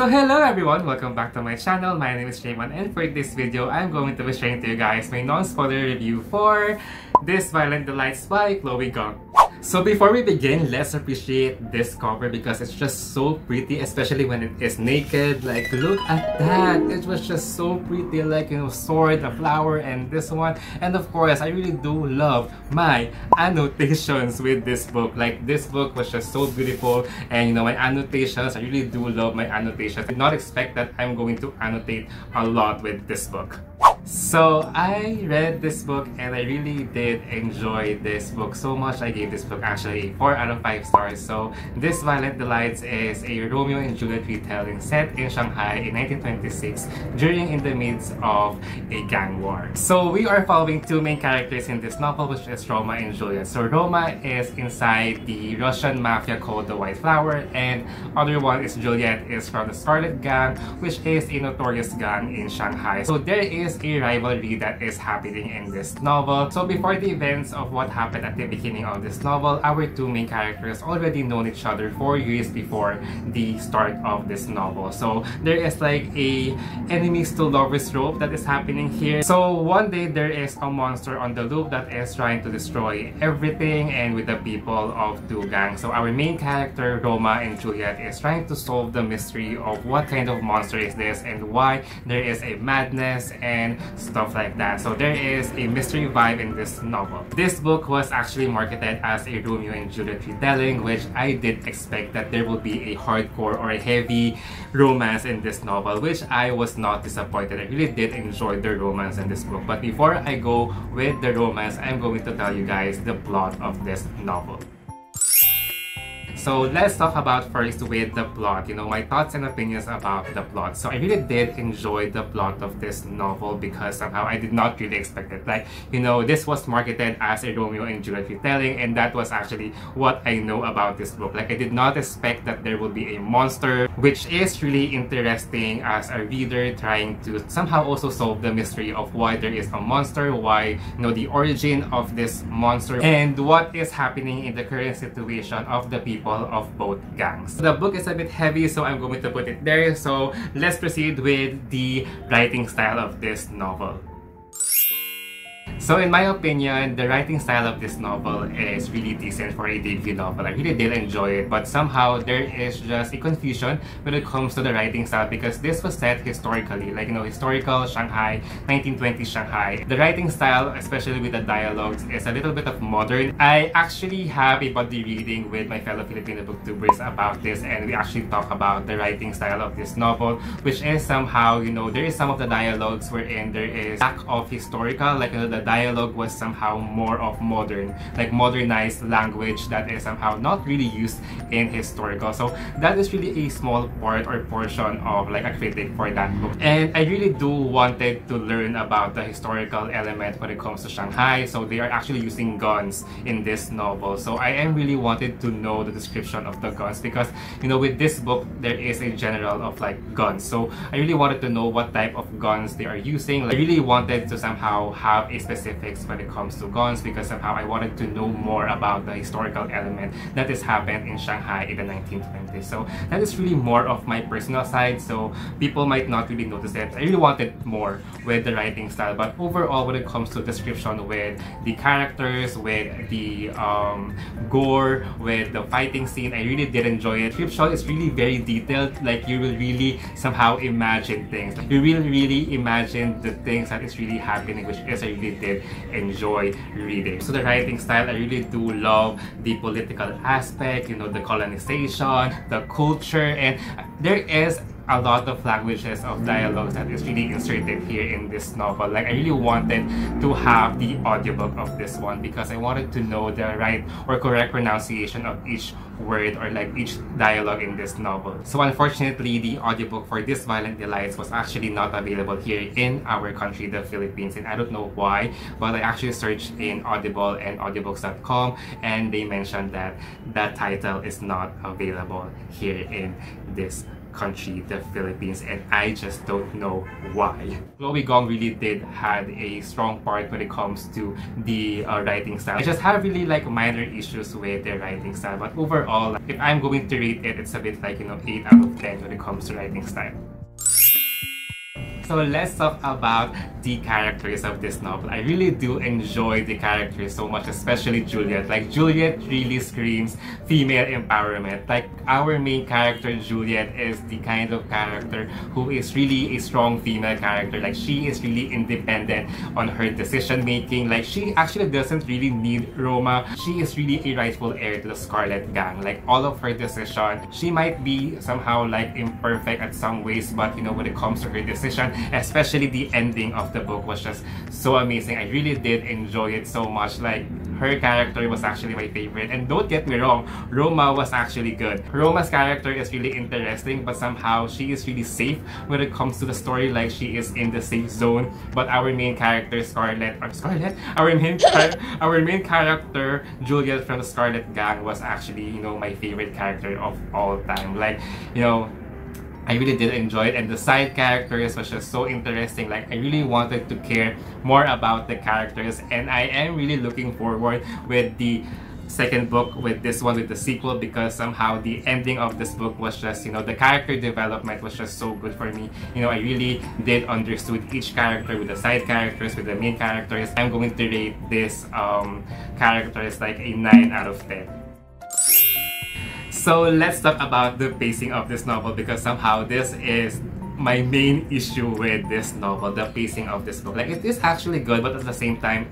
So hello everyone, welcome back to my channel. My name is Raymond, and for this video, I'm going to be sharing to you guys my non-spoiler review for This Violent Delights by Gong. So before we begin, let's appreciate this cover because it's just so pretty, especially when it is naked. Like, look at that! It was just so pretty, like, you know, sword, a flower, and this one. And of course, I really do love my annotations with this book. Like, this book was just so beautiful, and you know, my annotations, I really do love my annotations. I did not expect that I'm going to annotate a lot with this book. So I read this book and I really did enjoy this book so much. I gave this book actually 4 out of 5 stars. So This Violent Delights is a Romeo and Juliet retelling set in Shanghai in 1926 during in the midst of a gang war. So we are following two main characters in this novel, which is Roma and Juliet. So Roma is inside the Russian mafia called the White Flower, and other one is Juliet is from the Scarlet Gang, which is a notorious gang in Shanghai. So there is a rivalry that is happening in this novel. So before the events of what happened at the beginning of this novel, our two main characters already known each other 4 years before the start of this novel. So there is like a enemies to lovers trope that is happening here. So one day there is a monster on the loop that is trying to destroy everything and with the people of two gangs. So our main character, Roma and Juliet, is trying to solve the mystery of what kind of monster is this and why there is a madness and stuff like that. So there is a mystery vibe in this novel. This book was actually marketed as a Romeo and Juliet retelling, which I did expect that there will be a hardcore or a heavy romance in this novel, which I was not disappointed. I really did enjoy the romance in this book. But before I go with the romance, I'm going to tell you guys the plot of this novel. So let's talk about first with the plot, you know, my thoughts and opinions about the plot. So I really did enjoy the plot of this novel because somehow I did not really expect it. Like, you know, this was marketed as a Romeo and Juliet retelling, and that was actually what I know about this book. Like, I did not expect that there would be a monster, which is really interesting as a reader trying to somehow also solve the mystery of why there is a monster, why, you know, the origin of this monster, and what is happening in the current situation of the people of both gangs. The book is a bit heavy, so I'm going to put it there. So let's proceed with the writing style of this novel. So in my opinion, the writing style of this novel is really decent for a debut novel. I really did enjoy it, but somehow there is just a confusion when it comes to the writing style because this was set historically, like, you know, historical Shanghai, 1920s Shanghai. The writing style, especially with the dialogues, is a little bit of modern. I actually have a buddy reading with my fellow Filipino booktubers about this, and we actually talk about the writing style of this novel, which is somehow, you know, there is some of the dialogues wherein there is lack of historical, like, you know, the dialogue was somehow more of modern, like modernized language that is somehow not really used in historical. So that is really a small part or portion of like a critic for that book. And I really do wanted to learn about the historical element when it comes to Shanghai. So they are actually using guns in this novel. So I am really wanted to know the description of the guns because, you know, with this book, there is a general of like guns. So I really wanted to know what type of guns they are using. Like, I really wanted to somehow have a specifics when it comes to guns because somehow I wanted to know more about the historical element that has happened in Shanghai in the 1920s. So that is really more of my personal side, so people might not really notice it. I really wanted more with the writing style, but overall when it comes to description with the characters, with the gore, with the fighting scene, I really did enjoy it. Description is really very detailed, like you will really somehow imagine things. You will really imagine the things that is really happening, which is I really did enjoy reading. So the writing style, I really do love the political aspect, you know, the colonization, the culture, and there is a lot of languages of dialogues that is really inserted here in this novel. Like, I really wanted to have the audiobook of this one because I wanted to know the right or correct pronunciation of each word or like each dialogue in this novel. So unfortunately, the audiobook for This Violent Delights was actually not available here in our country, the Philippines, and I don't know why, but I actually searched in Audible and audiobooks.com and they mentioned that that title is not available here in this country, the Philippines, and I just don't know why. Chloe Gong really did had a strong part when it comes to the writing style. I just have really like minor issues with their writing style, but overall, if I'm going to rate it, it's a bit like, you know, 8 out of 10 when it comes to writing style. So let's talk about the characters of this novel. I really do enjoy the characters so much, especially Juliet. Like, Juliet really screams female empowerment. Like, our main character, Juliet, is the kind of character who is really a strong female character. Like, she is really independent on her decision making. Like, she actually doesn't really need Roma. She is really a rightful heir to the Scarlet Gang. Like, all of her decision, she might be somehow like imperfect at some ways, but you know, when it comes to her decision, especially the ending of the book was just so amazing. I really did enjoy it so much. Like, her character was actually my favorite. And don't get me wrong, Roma was actually good. Roma's character is really interesting, but somehow she is really safe when it comes to the story. Like, she is in the safe zone. But our main character, our main character, Juliet from the Scarlet Gang, was actually, you know, my favorite character of all time. Like, you know, I really did enjoy it, and the side characters was just so interesting. Like, I really wanted to care more about the characters, and I am really looking forward with the second book, with this one, with the sequel, because somehow the ending of this book was just, you know, the character development was just so good for me. You know, I really did understood each character with the side characters, with the main characters. I'm going to rate this characters like a 9 out of 10. So let's talk about the pacing of this novel, because somehow this is my main issue with this novel, the pacing of this book. Like, it is actually good, but at the same time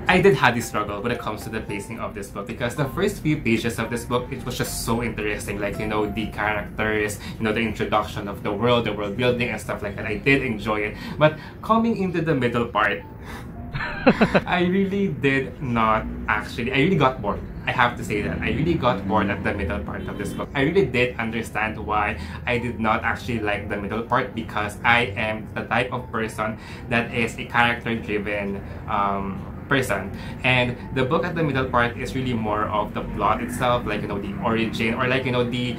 I did have this struggle when it comes to the pacing of this book, because the first few pages of this book, it was just so interesting. Like, you know, the characters, you know, the introduction of the world building and stuff like that. I did enjoy it, but coming into the middle part, I really did not actually, I really got bored. I have to say that. I really got bored at the middle part of this book. I really did understand why I did not actually like the middle part, because I am the type of person that is a character-driven person, and the book at the middle part is really more of the plot itself, like, you know, the origin, or like, you know, the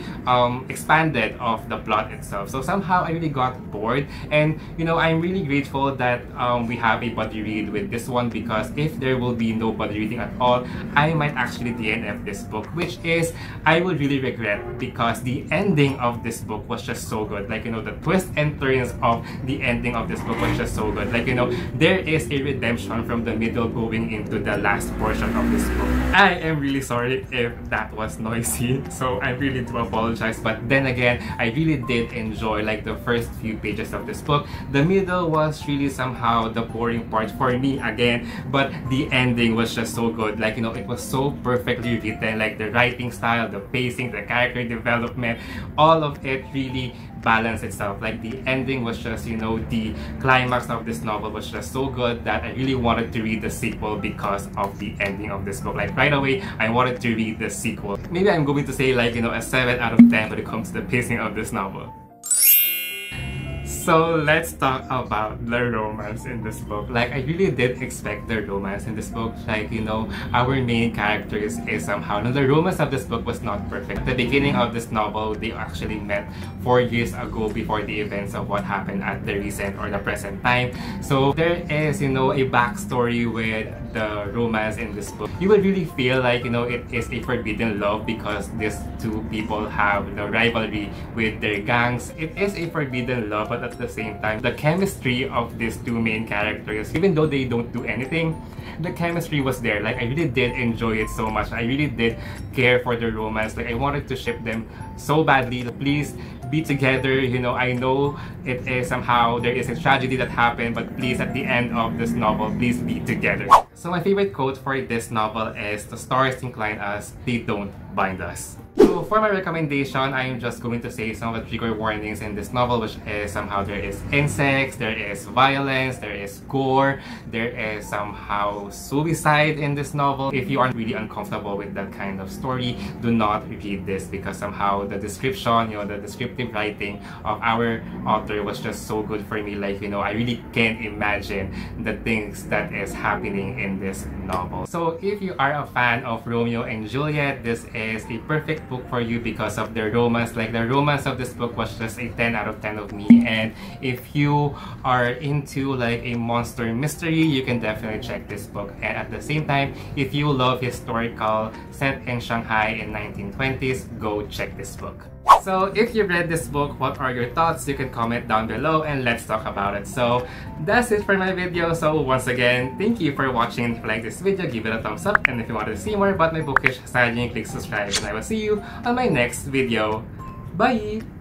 expanded of the plot itself. So somehow I really got bored, and you know, I'm really grateful that we have a buddy read with this one, because if there will be no buddy reading at all, I might actually DNF this book, which is I will really regret, because the ending of this book was just so good. Like, you know, the twists and turns of the ending of this book was just so good. Like, you know, there is a redemption from the middle going into the last portion of this book. I am really sorry if that was noisy, so I really do apologize. But then again, I really did enjoy like the first few pages of this book. The middle was really somehow the boring part for me again, but the ending was just so good. Like, you know, it was so perfectly written, like the writing style, the pacing, the character development, all of it really balanced itself. Like, the ending was just, you know, the climax of this novel was just so good that I really wanted to read the sequel because of the ending of this book. Like, right away, I wanted to read the sequel. Maybe I'm going to say, like, you know, a 7 out of 10 when it comes to the pacing of this novel. So let's talk about the romance in this book. Like, I really did expect the romance in this book. Like, you know, our main characters is somehow, no, the romance of this book was not perfect. At the beginning of this novel, they actually met 4 years ago before the events of what happened at the recent or the present time. So there is, you know, a backstory with the romance in this book. You will really feel like, you know, it is a forbidden love because these two people have the rivalry with their gangs. It is a forbidden love, but at the same time, the chemistry of these two main characters, even though they don't do anything, the chemistry was there. Like, I really did enjoy it so much. I really did care for the romance. Like, I wanted to ship them so badly. Please be together. You know, I know it is somehow, there is a tragedy that happened, but please, at the end of this novel, please be together. So my favorite quote for this novel is, "The stars incline us, they don't bind us." So for my recommendation, I am just going to say some of the trigger warnings in this novel, which is somehow there is insects, there is violence, there is gore, there is somehow suicide in this novel. If you aren't really uncomfortable with that kind of story, do not read this, because somehow the description, you know, the descriptive writing of our author was just so good for me. Like, you know, I really can't imagine the things that is happening in this novel. So if you are a fan of Romeo and Juliet, this is a perfect book for you because of the romance. Like, the romance of this book was just a 10 out of 10 of me. And if you are into like a monster mystery, you can definitely check this book. And at the same time, if you love historical set in Shanghai in 1920s, go check this book. So if you read this book, what are your thoughts? You can comment down below and let's talk about it. So that's it for my video. So once again, thank you for watching. If you like this video, give it a thumbs up. And if you want to see more about my bookish style, click subscribe. And I will see you on my next video. Bye!